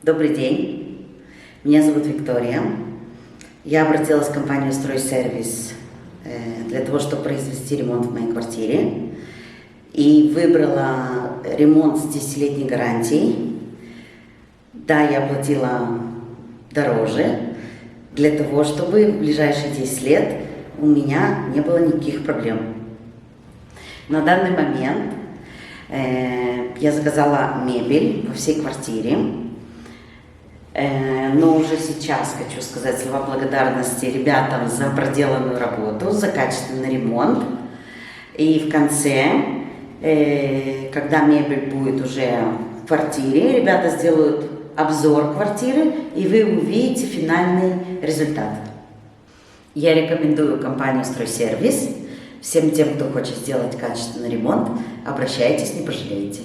Добрый день, меня зовут Виктория. Я обратилась в компанию «Стройсервис» для того, чтобы произвести ремонт в моей квартире. И выбрала ремонт с 10-летней гарантией. Да, я платила дороже, для того, чтобы в ближайшие 10 лет у меня не было никаких проблем. На данный момент я заказала мебель во всей квартире. Но уже сейчас хочу сказать слова благодарности ребятам за проделанную работу, за качественный ремонт. И в конце, когда мебель будет уже в квартире, ребята сделают обзор квартиры, и вы увидите финальный результат. Я рекомендую компанию «Стройсервис». Всем тем, кто хочет сделать качественный ремонт, обращайтесь, не пожалеете.